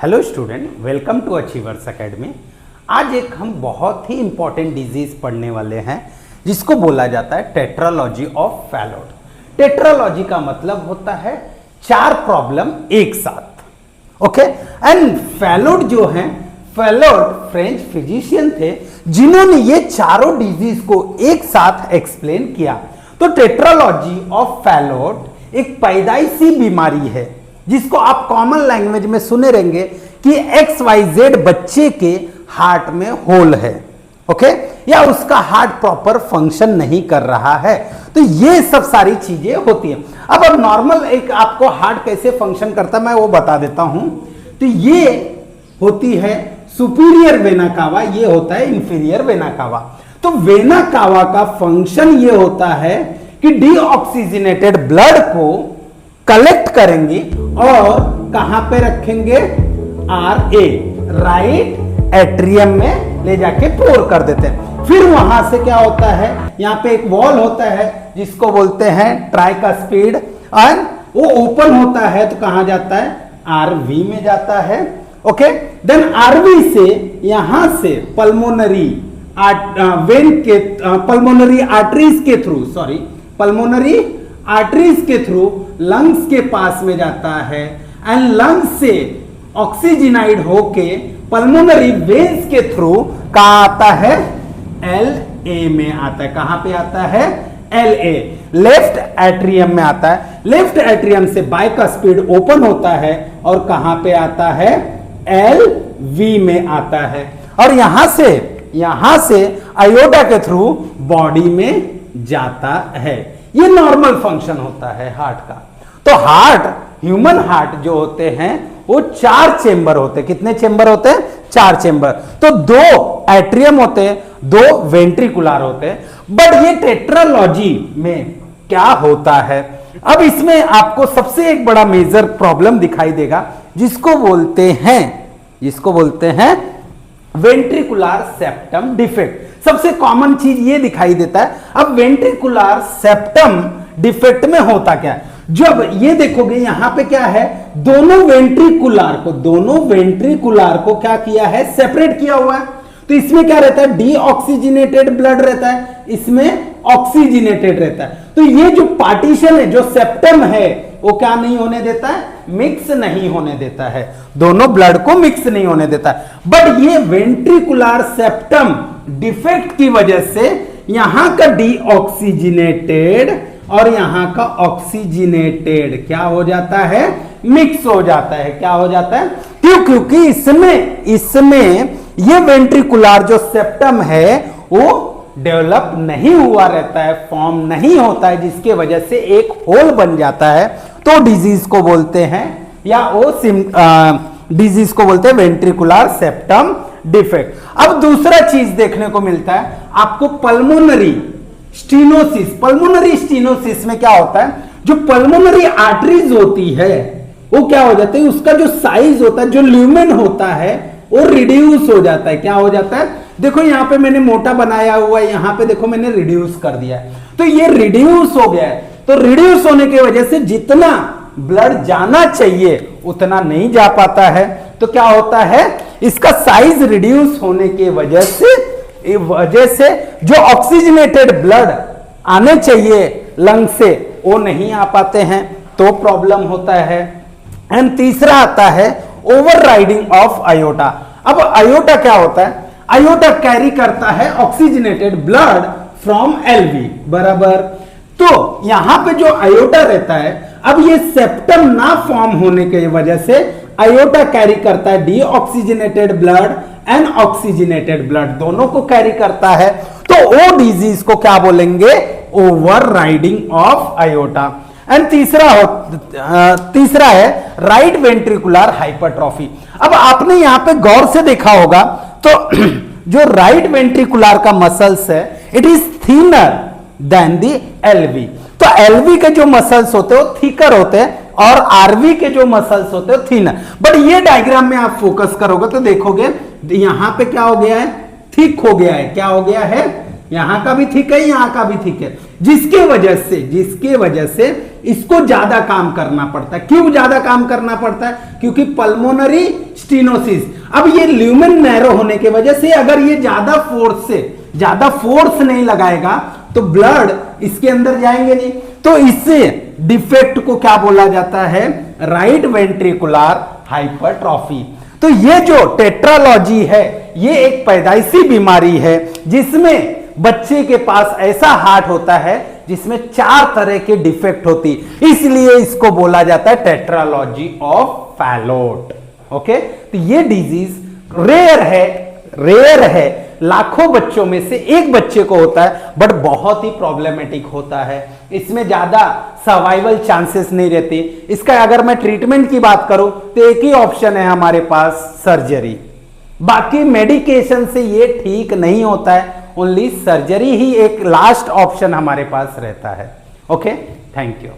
Hello student, welcome to Achievers Academy. आज एक हम बहुत ही इंपॉर्टेंट डिजीज पढ़ने वाले हैं जिसको बोला जाता है टेट्रालॉजी ऑफ फैलोड। टेट्रालॉजी का मतलब होता है चार प्रॉब्लम एक साथ। ओके, एंड फैलोड जो है, फैलोड फ्रेंच फिजिशियन थे जिन्होंने ये चारों डिजीज को एक साथ एक्सप्लेन किया। तो टेट्रालॉजी ऑफ फैलोड एक पैदाइशी बीमारी है जिसको आप कॉमन लैंग्वेज में सुने रहेंगे कि XYZ बच्चे के हार्ट में होल है, ओके, या उसका हार्ट प्रॉपर फंक्शन नहीं कर रहा है। तो ये सब सारी चीजें होती हैं। अब नॉर्मल एक आपको हार्ट कैसे फंक्शन करता है मैं वो बता देता हूं। तो ये होती है सुपीरियर वेना कावा, ये होता है इंफीरियर वेना कावा। तो वेना कावा का फंक्शन ये होता है कि डीऑक्सीजनेटेड ब्लड को कलेक्ट करेंगे और कहां पे रखेंगे, RA, राइट एट्रियम में ले जाके पोर कर देते हैं। फिर वहां से क्या होता है, यहां पे एक वॉल होता है जिसको बोलते हैं ट्राइकास्पिड, और वो ओपन होता है तो कहां जाता है, RV में जाता है। ओके, देन RV से यहां से पल्मोनरी वेन के पल्मोनरी आर्टरीज के थ्रू, सॉरी पल्मोनरी आर्टरीज के थ्रू लंग्स के पास में जाता है, एंड लंग्स से ऑक्सीजनाइड होके पल्मोनरी वेन्स के थ्रू कहां आता है, LA में आता है। कहां पे आता है, LA, लेफ्ट एट्रियम में आता है। लेफ्ट एट्रियम से बाइकास्पिड ओपन होता है और कहां पे आता है, LV में आता है, और यहां से आयोटा के थ्रू बॉडी में जाता है। ये नॉर्मल फंक्शन होता है हार्ट का। तो हार्ट, ह्यूमन हार्ट जो होते हैं वो 4 चेंबर होते हैं। कितने चेंबर होते हैं, 4 चेंबर। तो 2 एट्रियम होते हैं, 2 वेंट्रिकुलर होते हैं। बट ये टेट्रालॉजी में क्या होता है, अब इसमें आपको सबसे एक बड़ा मेजर प्रॉब्लम दिखाई देगा जिसको बोलते हैं वेंट्रिकुलर सेप्टम डिफेक्ट। सबसे कॉमन चीज ये दिखाई देता है। अब वेंट्रिकुलर सेप्टम डिफेक्ट में होता क्या है, जब ये देखोगे यहां पे क्या है, दोनों वेंट्रिकुलर को क्या किया है, सेपरेट किया हुआ है। तो इसमें क्या रहता है, डीऑक्सीजनेटेड ब्लड रहता है, इसमें ऑक्सीजनेटेड रहता है। तो ये जो पार्टीशन है, जो सेप्टम है, वो क्या नहीं होने देता है, मिक्स नहीं होने देता है, दोनों ब्लड को मिक्स नहीं होने देता है। बट ये वेंट्रिकुलर सेप्टम डिफेक्ट की वजह से यहां का डीऑक्सीजनेटेड और यहां का ऑक्सीजनेटेड क्या हो जाता है, मिक्स हो जाता है। क्या हो जाता है, क्योंकि इसमें ये वेंट्रिकुलर जो सेप्टम है वो डेवलप नहीं हुआ रहता है, फॉर्म नहीं होता है, जिसके वजह से एक होल बन जाता है। तो डिजीज को बोलते हैं, या वो डिजीज को बोलते हैं वेंट्रिकुलर सेप्टम डिफेक्ट। अब दूसरा चीज देखने को मिलता है आपको, पल्मोनरी स्टीनोसिस। पल्मोनरी स्टीनोसिस में क्या होता है, जो पल्मोनरी आर्टरीज होती है वो क्या हो जाता है, उसका जो साइज होता है, जो ल्यूमेन होता है, वो रिड्यूस हो जाता है। क्या हो जाता है, देखो यहां पे मैंने मोटा बनाया हुआ है, यहां पे देखो मैंने रिड्यूस कर दिया है। तो ये रिड्यूस हो गया है। तो रिड्यूस होने की वजह से जितना ब्लड जाना चाहिए उतना नहीं जा पाता है। तो क्या होता है, इसका साइज रिड्यूस होने की वजह से जो ऑक्सीजनेटेड ब्लड आने चाहिए लंग से वो नहीं आ पाते हैं, तो प्रॉब्लम होता है। एंड तीसरा आता है ओवरराइडिंग ऑफ आयोटा। अब आयोटा क्या होता है, आयोटा कैरी करता है ऑक्सीजनेटेड ब्लड फ्रॉम LV, बराबर। तो यहां पे जो आयोटा रहता है, अब ये सेप्टम ना फॉर्म होने की वजह से आयोटा कैरी करता है deoxygenated blood and oxygenated blood, दोनों को कैरी करता है। तो वो डिजीज को क्या बोलेंगे, ओवरराइडिंग ऑफ आयोटा। एंड तीसरा है राइट वेंट्रिकुलर हाइपरट्रॉफी। अब आपने यहां पे गौर से देखा होगा तो जो राइट वेंट्रिकुलर का मसल्स है, it is thinner than the LV। तो LV के जो मसल्स होते हैं वो थिकर होते हैं और RV के जो मसल्स होते हैं थिनर। बट ये डायग्राम में आप फोकस करोगे तो देखोगे यहां पे क्या हो गया है, थिक हो गया है। क्या हो गया है, यहां का भी थिक है, यहां का भी थिक है। जिसके वजह से इसको ज्यादा काम करना पड़ता है। क्यों ज्यादा काम करना पड़ता है? क्योंकि पल्मोनरी स्टेनोसिस, अब ये ल्यूमेन नैरो होने की वजह से अगर ये ज्यादा फोर्स नहीं लगाएगा तो ब्लड इसके अंदर जाएंगे नहीं, तो इससे डिफेक्ट को क्या बोला जाता है? Right ventricular hypertrophy. तो ये जो टेट्रालॉजी है ये एक पैदाइशी बीमारी है जिसमें बच्चे के पास ऐसा हार्ट होता है जिसमें 4 तरह के डिफेक्ट होती, इसलिए इसको बोला जाता है टेट्रालॉजी ऑफ फैलोट। ओके, तो ये डिजीज रेयर है, लाखों बच्चों में से एक बच्चे को होता है, बट बहुत ही प्रॉब्लमेटिक होता है। इसमें ज्यादा सर्वाइवल चांसेस नहीं रहते। इसका अगर मैं ट्रीटमेंट की बात करूं तो एक ही ऑप्शन है हमारे पास, सर्जरी। बाकी मेडिकेशन से ये ठीक नहीं होता है, ओनली सर्जरी ही एक लास्ट ऑप्शन हमारे पास रहता है। Okay, thank you.